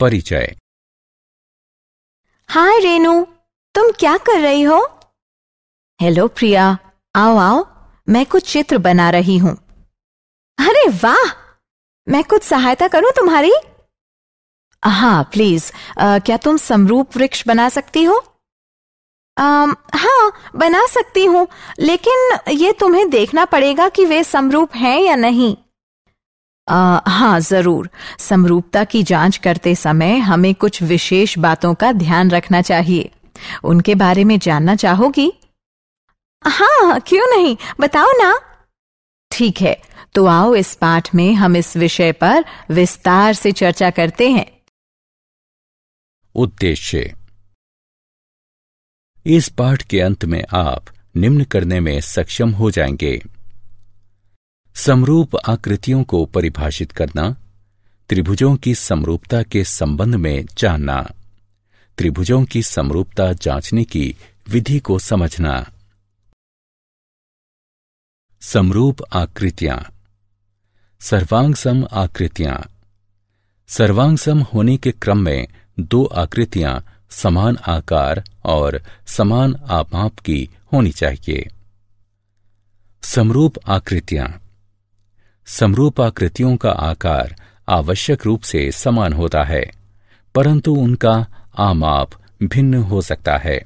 परिचय। हाय रेनू, तुम क्या कर रही हो? हेलो प्रिया, आओ आओ, मैं कुछ चित्र बना रही हूँ। अरे वाह, मैं कुछ सहायता करूँ तुम्हारी? हाँ प्लीज, क्या तुम समरूप वृक्ष बना सकती हो? हाँ बना सकती हूँ, लेकिन ये तुम्हें देखना पड़ेगा कि वे समरूप हैं या नहीं। हाँ जरूर, समरूपता की जांच करते समय हमें कुछ विशेष बातों का ध्यान रखना चाहिए। उनके बारे में जानना चाहोगी? हाँ क्यों नहीं, बताओ ना। ठीक है, तो आओ इस पाठ में हम इस विषय पर विस्तार से चर्चा करते हैं। उद्देश्य। इस पाठ के अंत में आप निम्न करने में सक्षम हो जाएंगे: समरूप आकृतियों को परिभाषित करना, त्रिभुजों की समरूपता के संबंध में जानना, त्रिभुजों की समरूपता जांचने की विधि को समझना। समरूप आकृतियां। सर्वांगसम आकृतियां। सर्वांगसम होने के क्रम में दो आकृतियां समान आकार और समान आपाप की होनी चाहिए। समरूप आकृतियां। समरूप आकृतियों का आकार आवश्यक रूप से समान होता है, परंतु उनका आमाप भिन्न हो सकता है।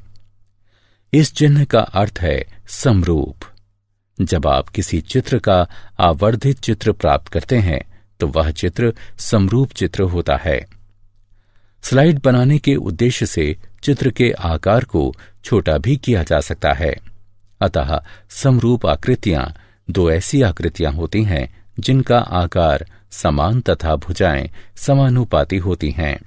इस चिन्ह का अर्थ है समरूप। जब आप किसी चित्र का आवर्धित चित्र प्राप्त करते हैं तो वह चित्र समरूप चित्र होता है। स्लाइड बनाने के उद्देश्य से चित्र के आकार को छोटा भी किया जा सकता है। अतः समरूप आकृतियां दो ऐसी आकृतियां होती हैं जिनका आकार समान तथा भुजाएं समानुपाती होती हैं।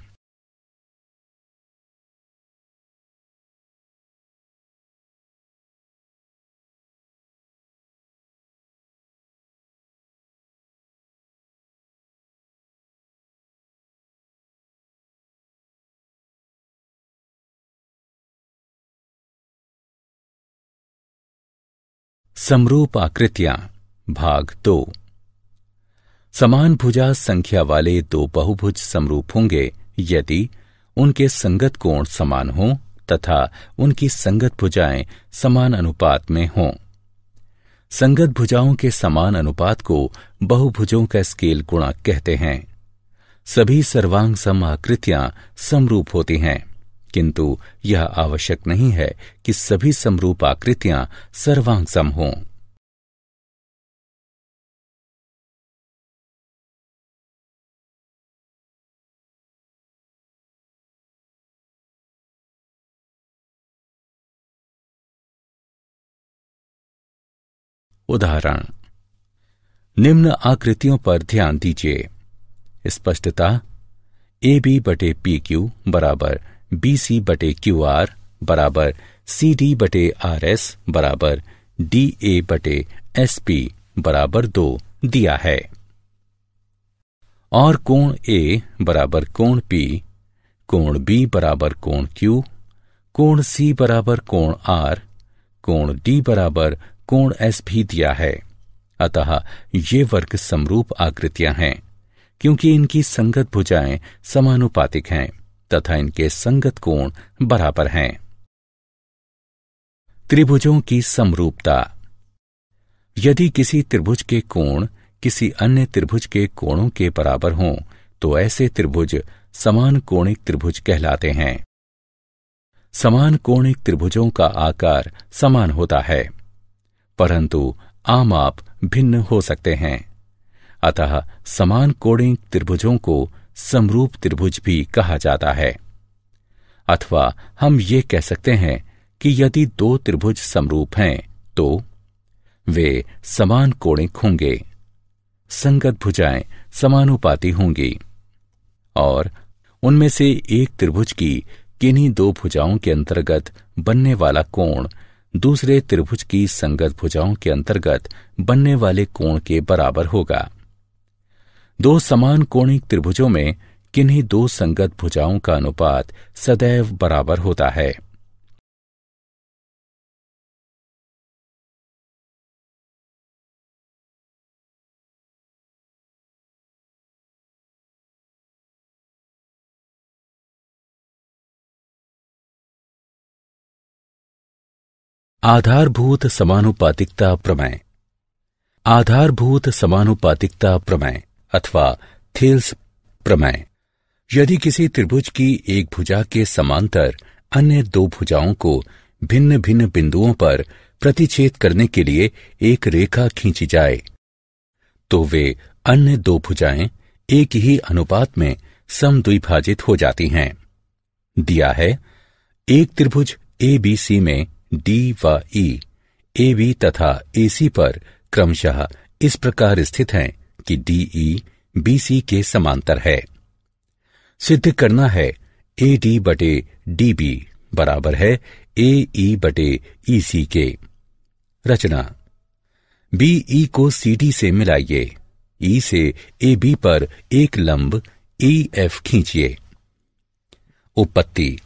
समरूप आकृतियां भाग 2। समान भुजा संख्या वाले दो बहुभुज समरूप होंगे यदि उनके संगत कोण समान हों तथा उनकी संगत भुजाएं समान अनुपात में हों। संगत भुजाओं के समान अनुपात को बहुभुजों का स्केल गुणक कहते हैं। सभी सर्वांग सम आकृतियां समरूप होती हैं, किंतु यह आवश्यक नहीं है कि सभी समरूप आकृतियां सर्वांग सम हों। उदाहरण: निम्न आकृतियों पर ध्यान दीजिए। स्पष्टता: ए बी बटे पी क्यू बराबर बी सी बटे क्यू आर बराबर सी डी बटे आर एस बराबर डी ए बटे एस पी बराबर 2 दिया है। और कोण ए बराबर कोण पी, कोण बी बराबर कोण क्यू, कोण सी बराबर कोण आर, कोण डी बराबर कोण एस भी दिया है। अतः ये वर्ग समरूप आकृतियां हैं क्योंकि इनकी संगत भुजाएं समानुपातिक हैं तथा इनके संगत कोण बराबर हैं। त्रिभुजों की समरूपता। यदि किसी त्रिभुज के कोण किसी अन्य त्रिभुज के कोणों के बराबर हों तो ऐसे त्रिभुज समान कोणिक त्रिभुज कहलाते हैं। समान कोणिक त्रिभुजों का आकार समान होता है, परंतु आमाप भिन्न हो सकते हैं। अतः समान कोणिक त्रिभुजों को समरूप त्रिभुज भी कहा जाता है। अथवा हम ये कह सकते हैं कि यदि दो त्रिभुज समरूप हैं तो वे समान कोणिक होंगे, संगत भुजाएं समानुपाती होंगी और उनमें से एक त्रिभुज की किन्हीं दो भुजाओं के अंतर्गत बनने वाला कोण दूसरे त्रिभुज की संगत भुजाओं के अंतर्गत बनने वाले कोण के बराबर होगा। दो समान कोणिक त्रिभुजों में किन्हीं दो संगत भुजाओं का अनुपात सदैव बराबर होता है। आधारभूत समानुपातिकता प्रमेय। आधारभूत समानुपातिकता प्रमेय अथवा थेल्स प्रमेय। यदि किसी त्रिभुज की एक भुजा के समांतर अन्य दो भुजाओं को भिन्न भिन्न बिंदुओं पर प्रतिच्छेद करने के लिए एक रेखा खींची जाए, तो वे अन्य दो भुजाएं एक ही अनुपात में समद्विभाजित हो जाती हैं। दिया है, एक त्रिभुज ABC में D व E AB तथा AC पर क्रमशः इस प्रकार स्थित हैं कि DE BC के समांतर है। सिद्ध करना है AD बटे DB बराबर है AE बटे EC के। रचना: BE को CD से मिलाइए, E से AB पर एक लंब EF खींचिए। उपपत्ति: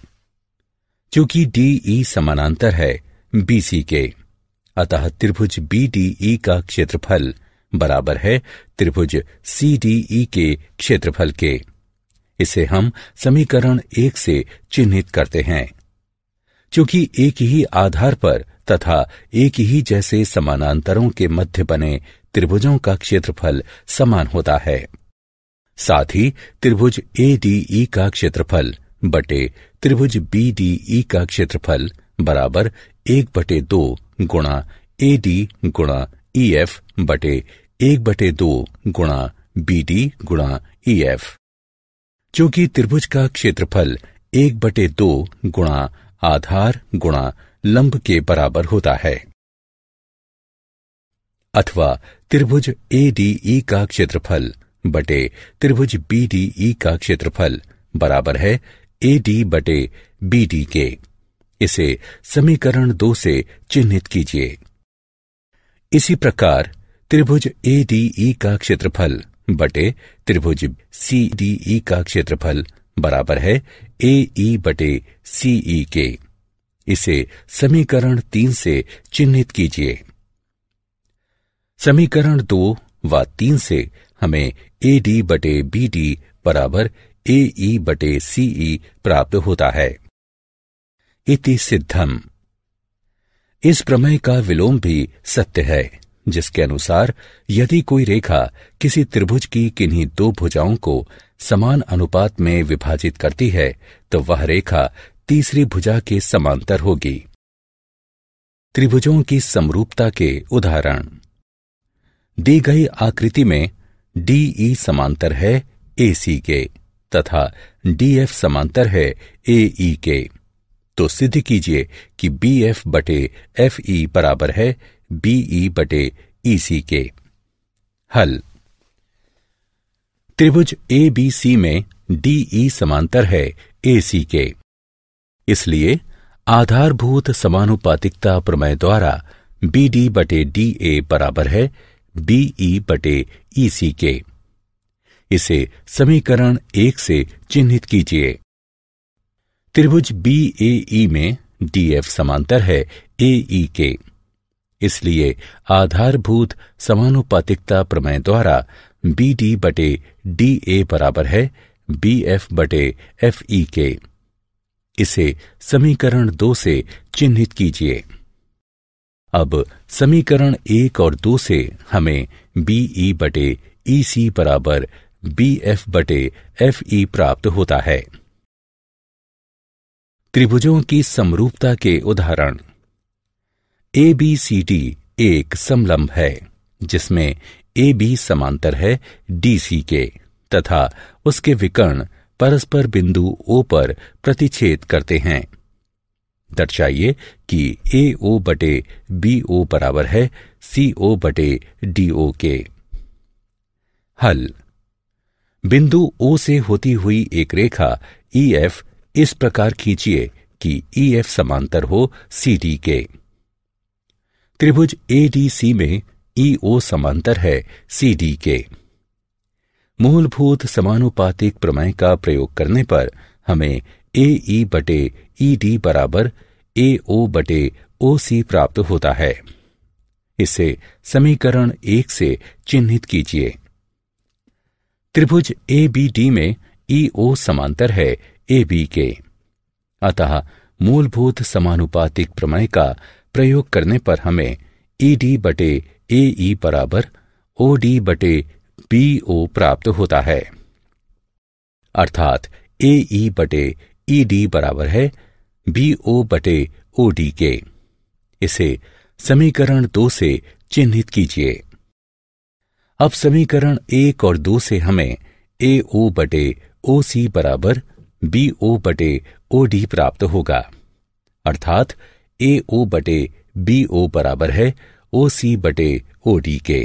चूंकि DE समानांतर है BC के, अतः त्रिभुज BDE का क्षेत्रफल बराबर है त्रिभुज CDE के क्षेत्रफल के। इसे हम समीकरण 1 से चिन्हित करते हैं। चूंकि एक ही आधार पर तथा एक ही जैसे समानांतरों के मध्य बने त्रिभुजों का क्षेत्रफल समान होता है, साथ ही त्रिभुज ADE का क्षेत्रफल बटे त्रिभुज BDE का क्षेत्रफल बराबर 1/2 गुणा AD गुणा EF बटे 1/2 गुणा BD गुणा EF। चूंकि त्रिभुज का क्षेत्रफल 1/2 गुणा आधार गुणा लंब के बराबर होता है, अथवा त्रिभुज ADE का क्षेत्रफल बटे त्रिभुज BDE का क्षेत्रफल बराबर है AD बटे BD के। इसे समीकरण 2 से चिन्हित कीजिए। इसी प्रकार त्रिभुज ADE का क्षेत्रफल बटे त्रिभुज CDE का क्षेत्रफल बराबर है AE बटे CE के। इसे समीकरण 3 से चिन्हित कीजिए। समीकरण 2 व 3 से हमें AD बटे BD बराबर AE बटे CE प्राप्त होता है। इति सिद्धम। इस प्रमेय का विलोम भी सत्य है, जिसके अनुसार यदि कोई रेखा किसी त्रिभुज की किन्हीं दो भुजाओं को समान अनुपात में विभाजित करती है, तो वह रेखा तीसरी भुजा के समांतर होगी। त्रिभुजों की समरूपता के उदाहरण: दी गई आकृति में DE समांतर है AC के तथा DF समांतर है AE के, तो सिद्ध कीजिए कि BF बटे FE बराबर है BE बटे EC के। हल: त्रिभुज ABC में DE समांतर है AC के, इसलिए आधारभूत समानुपातिकता प्रमेय द्वारा BD बटे DA बराबर है BE बटे EC के। इसे समीकरण 1 से चिन्हित कीजिए। त्रिभुज BAE में DF समांतर है AE के, इसलिए आधारभूत समानुपातिकता प्रमेय द्वारा BD बटे DA बराबर है BF बटे FE के। इसे समीकरण 2 से चिन्हित कीजिए। अब समीकरण 1 और 2 से हमें BE बटे EC बराबर BF बटे FE प्राप्त होता है। त्रिभुजों की समरूपता के उदाहरण: ABCD एक समलंब है, जिसमें AB समांतर है DC के तथा उसके विकर्ण परस्पर बिंदु O पर प्रतिच्छेद करते हैं। दर्शाइए कि AO बटे BO बराबर है CO बटे DO के। हल: बिंदु O से होती हुई एक रेखा EF इस प्रकार खींचिए कि EF समांतर हो CD के। त्रिभुज ADC में EO समांतर है CD के। मूलभूत समानुपातिक प्रमेय का प्रयोग करने पर हमें AE बटे ED बराबर AO बटे OC प्राप्त होता है। इसे समीकरण 1 से चिन्हित कीजिए। त्रिभुज ABD में EO समांतर है AB के, अतः मूलभूत समानुपातिक प्रमेय का प्रयोग करने पर हमें ED बटे AE बराबर OD बटे BO प्राप्त होता है, अर्थात AE बटे ED बराबर है BO बटे OD के। इसे समीकरण 2 से चिन्हित कीजिए। अब समीकरण 1 और 2 से हमें AO बटे OC बराबर BO बटे OD प्राप्त होगा, अर्थात AO बटे BO बराबर है OC बटे OD के।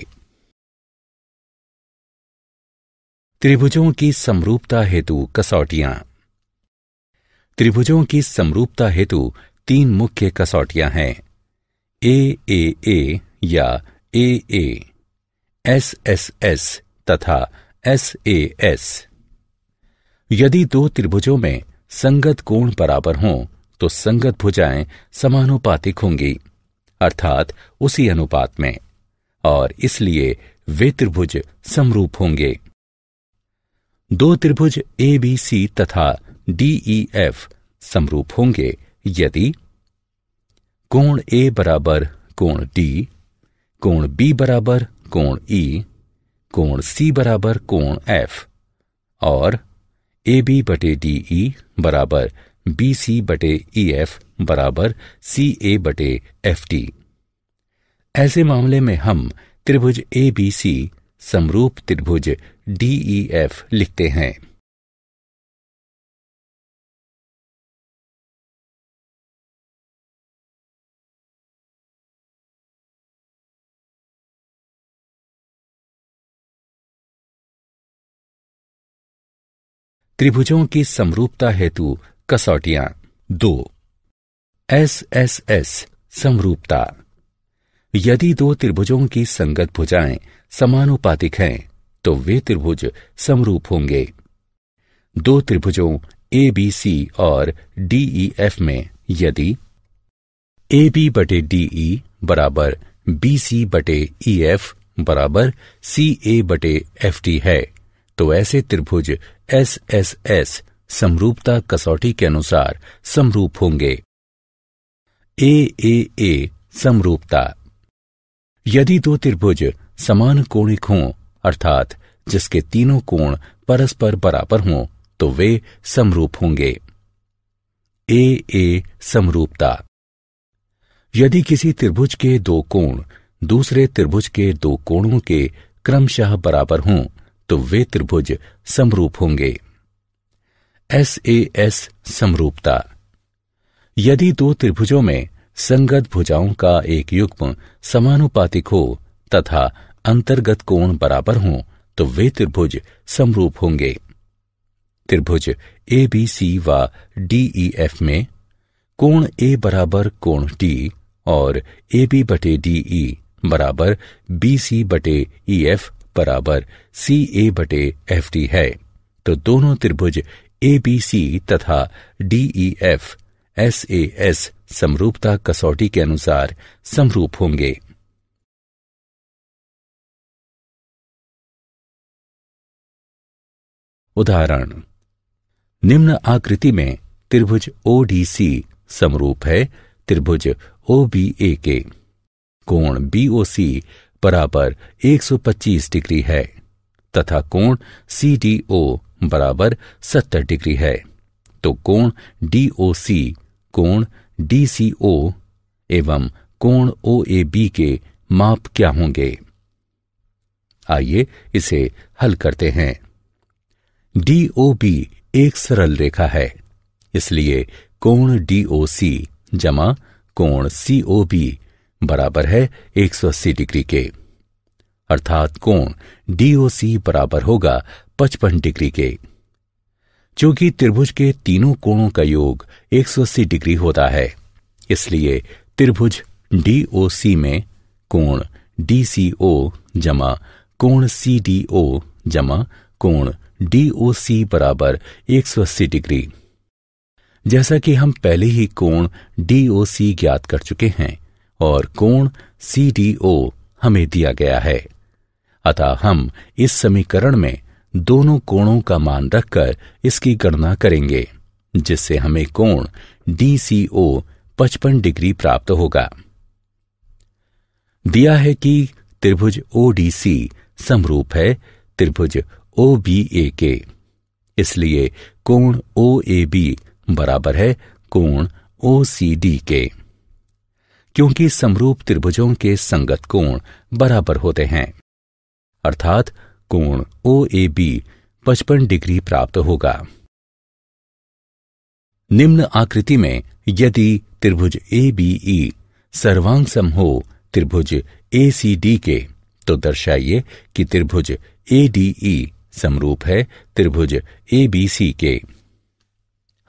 त्रिभुजों की समरूपता हेतु कसौटियां। त्रिभुजों की समरूपता हेतु 3 मुख्य कसौटियां हैं, AAA या AA, SSS तथा SAS। यदि 2 त्रिभुजों में संगत कोण बराबर हों तो संगत भुजाएं समानुपातिक होंगी, अर्थात उसी अनुपात में, और इसलिए वे त्रिभुज समरूप होंगे। 2 त्रिभुज ABC तथा DEF समरूप होंगे यदि कोण A बराबर कोण D, कोण B बराबर कोण E, कोण C बराबर कोण F और AB बटे DE बराबर BC बटे EF बराबर CA बटे FD। ऐसे मामले में हम त्रिभुज ABC समरूप त्रिभुज DEF लिखते हैं। त्रिभुजों की समरूपता हेतु कसौटियां 2। SSS समरूपता। यदि 2 त्रिभुजों की संगत भुजाएं समानुपातिक हैं तो वे त्रिभुज समरूप होंगे। 2 त्रिभुजों ABC और DEF में यदि AB बटे DE बराबर BC बटे EF बराबर CA बटे FD है तो ऐसे त्रिभुज SSS समरूपता कसौटी के अनुसार समरूप होंगे। AAA समरूपता। यदि 2 त्रिभुज समान कोणिक हों, अर्थात जिसके तीनों कोण परस्पर बराबर हों, तो वे समरूप होंगे। AA समरूपता। यदि किसी त्रिभुज के 2 कोण दूसरे त्रिभुज के 2 कोणों के क्रमशः बराबर हों तो वे त्रिभुज समरूप होंगे। SAS समरूपता। यदि 2 त्रिभुजों में संगत भुजाओं का एक युग्म समानुपातिक हो तथा अंतर्गत कोण बराबर हों तो वे त्रिभुज समरूप होंगे। त्रिभुज ABC व DEF में कोण A बराबर कोण D और AB बटे DE बराबर BC बटे EF बराबर CA बटे FD है तो दोनों त्रिभुज ABC तथा DEF SAS समरूपता कसौटी के अनुसार समरूप होंगे। उदाहरण, निम्न आकृति में त्रिभुज ODC समरूप है त्रिभुज OBA के। कोण BOC बराबर 125 डिग्री है तथा कोण CDO बराबर 70 डिग्री है, तो कोण DOC, कोण DCO एवं कोण OAB के माप क्या होंगे? आइए इसे हल करते हैं। DOB एक सरल रेखा है, इसलिए कोण DOC जमा कोण COB बराबर है 180 डिग्री के, अर्थात कोण DOC बराबर होगा 55 डिग्री के। चूंकि त्रिभुज के तीनों कोणों का योग 180 डिग्री होता है, इसलिए त्रिभुज DOC में कोण DCO जमा कोण CDO जमा कोण DOC बराबर 180 डिग्री। जैसा कि हम पहले ही कोण DOC ज्ञात कर चुके हैं और कोण CDO हमें दिया गया है, अतः हम इस समीकरण में दोनों कोणों का मान रखकर इसकी गणना करेंगे, जिससे हमें कोण DCO 55 डिग्री प्राप्त होगा। दिया है कि त्रिभुज ODC समरूप है त्रिभुज OBA के, इसलिए कोण OAB बराबर है कोण OCD के। क्योंकि समरूप त्रिभुजों के संगत कोण बराबर होते हैं, अर्थात कोण OAB 55 डिग्री प्राप्त होगा। निम्न आकृति में यदि त्रिभुज ABE सर्वांग हो त्रिभुज ACD के, तो दर्शाइए कि त्रिभुज ADE समरूप है त्रिभुज ABC के।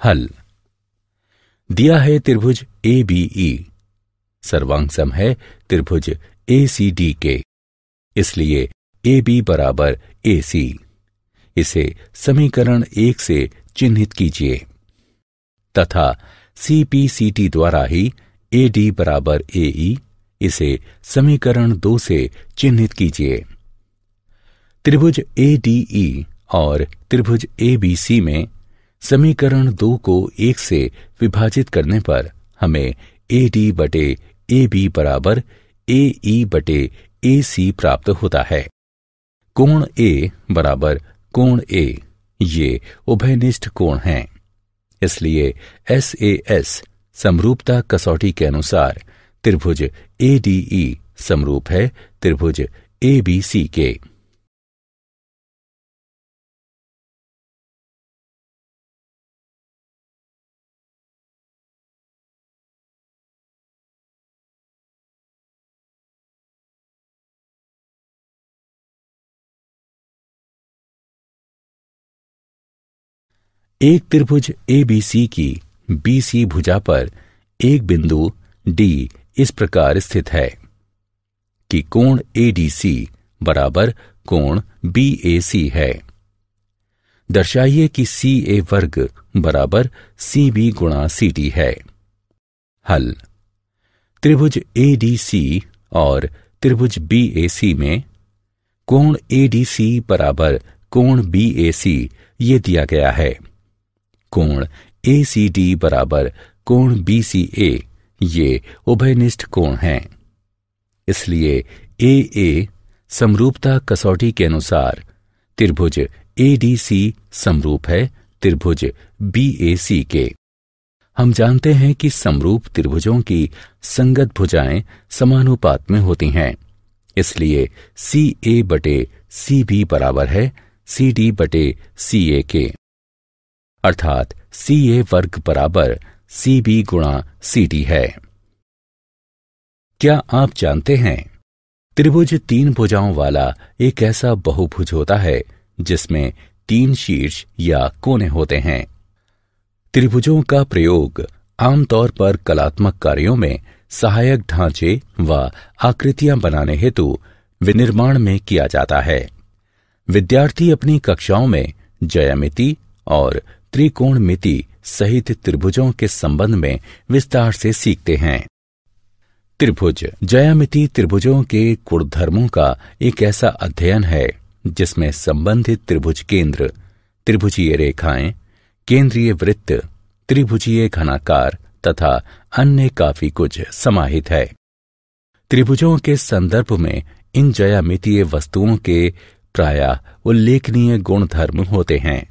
हल। दिया है त्रिभुज ABE सर्वांग है त्रिभुज ACD के, इसलिए AB बराबर AC। इसे समीकरण 1 से चिन्हित कीजिए तथा CPCT द्वारा ही AD बराबर AE इसे समीकरण 2 से चिन्हित कीजिए। त्रिभुज ADE और त्रिभुज ABC में समीकरण 2 को 1 से विभाजित करने पर हमें AD बटे AB बराबर AE बटे AC प्राप्त होता है। कोण A बराबर कोण A ये उभयनिष्ठ कोण हैं, इसलिए SAS समरूपता कसौटी के अनुसार त्रिभुज ADE समरूप है त्रिभुज ABC के। एक त्रिभुज ABC की BC भुजा पर एक बिंदु D इस प्रकार स्थित है कि कोण ADC बराबर कोण BAC है। दर्शाइए कि CA वर्ग बराबर CB गुणा CD है। हल। त्रिभुज ADC और त्रिभुज BAC में कोण ADC बराबर कोण BAC ये दिया गया है। कोण ACD बराबर कोण BCA ये उभयनिष्ठ कोण हैं, इसलिए AA समरूपता कसौटी के अनुसार त्रिभुज ADC समरूप है त्रिभुज BAC के। हम जानते हैं कि समरूप त्रिभुजों की संगत भुजाएं समानुपात में होती हैं, इसलिए CA बटे CB बराबर है CD बटे CA के, अर्थात CA वर्ग बराबर CB गुणा CD है। क्या आप जानते हैं त्रिभुज 3 भुजाओं वाला एक ऐसा बहुभुज होता है जिसमें 3 शीर्ष या कोने होते हैं। त्रिभुजों का प्रयोग आमतौर पर कलात्मक कार्यों में सहायक ढांचे व आकृतियां बनाने हेतु विनिर्माण में किया जाता है। विद्यार्थी अपनी कक्षाओं में ज्यामिति और त्रिकोणमिति सहित त्रिभुजों के संबंध में विस्तार से सीखते हैं। त्रिभुज ज्यामिति त्रिभुजों के गुणधर्मों का एक ऐसा अध्ययन है जिसमें संबंधित त्रिभुज केंद्र, त्रिभुजीय रेखाएं, केंद्रीय वृत्त, त्रिभुजीय घनाकार तथा अन्य काफी कुछ समाहित है। त्रिभुजों के संदर्भ में इन ज्यामितीय वस्तुओं के प्रायः उल्लेखनीय गुणधर्म होते हैं।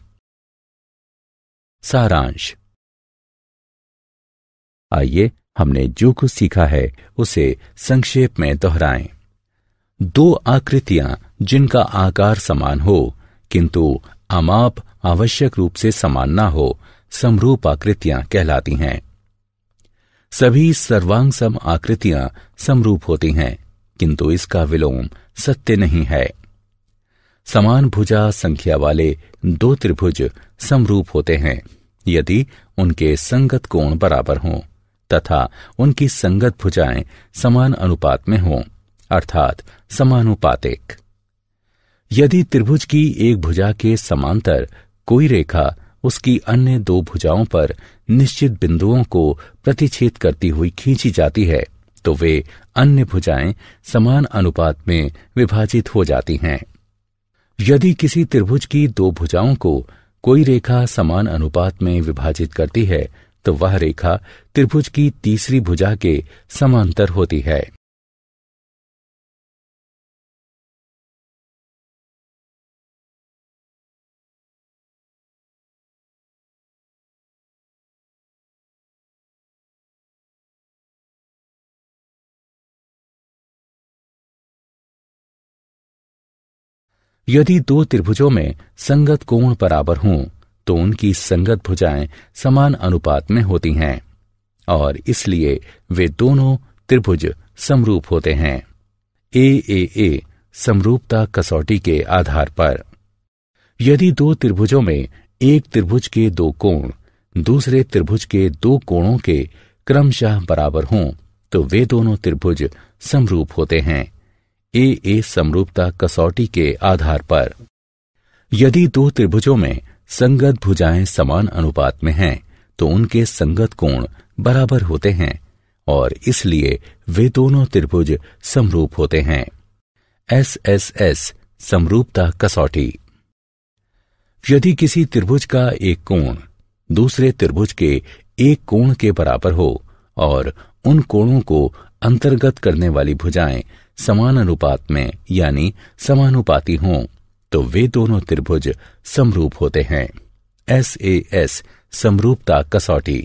सारांश। आइए हमने जो कुछ सीखा है उसे संक्षेप में दोहराएं। 2 आकृतियां जिनका आकार समान हो किंतु अमाप आवश्यक रूप से समान ना हो, समरूप आकृतियां कहलाती हैं। सभी सर्वांगसम आकृतियां समरूप होती हैं, किंतु इसका विलोम सत्य नहीं है। समान भुजा संख्या वाले 2 त्रिभुज समरूप होते हैं यदि उनके संगत कोण बराबर हों तथा उनकी संगत भुजाएं समान अनुपात में हों, अर्थात समानुपातिक। यदि त्रिभुज की एक भुजा के समांतर कोई रेखा उसकी अन्य 2 भुजाओं पर निश्चित बिंदुओं को प्रतिच्छेद करती हुई खींची जाती है, तो वे अन्य भुजाएं समान अनुपात में विभाजित हो जाती हैं। यदि किसी त्रिभुज की 2 भुजाओं को कोई रेखा समान अनुपात में विभाजित करती है, तो वह रेखा त्रिभुज की तीसरी भुजा के समांतर होती है। यदि दो त्रिभुजों में संगत कोण बराबर हों तो उनकी संगत भुजाएं समान अनुपात में होती हैं और इसलिए वे दोनों त्रिभुज समरूप होते हैं। ए समरूपता कसौटी के आधार पर यदि दो त्रिभुजों में एक त्रिभुज के दो कोण दूसरे त्रिभुज के दो कोणों के क्रमशः बराबर हों तो वे दोनों त्रिभुज समरूप होते हैं। ए समरूपता कसौटी के आधार पर यदि दो त्रिभुजों में संगत भुजाएं समान अनुपात में हैं तो उनके संगत कोण बराबर होते हैं और इसलिए वे दोनों त्रिभुज समरूप होते हैं। एस समरूपता कसौटी यदि किसी त्रिभुज का एक कोण दूसरे त्रिभुज के एक कोण के बराबर हो और उन कोणों को अंतर्गत करने वाली भुजाएं समान अनुपात में यानी समानुपाती हों तो वे दोनों त्रिभुज समरूप होते हैं। एस समरूपता कसौटी।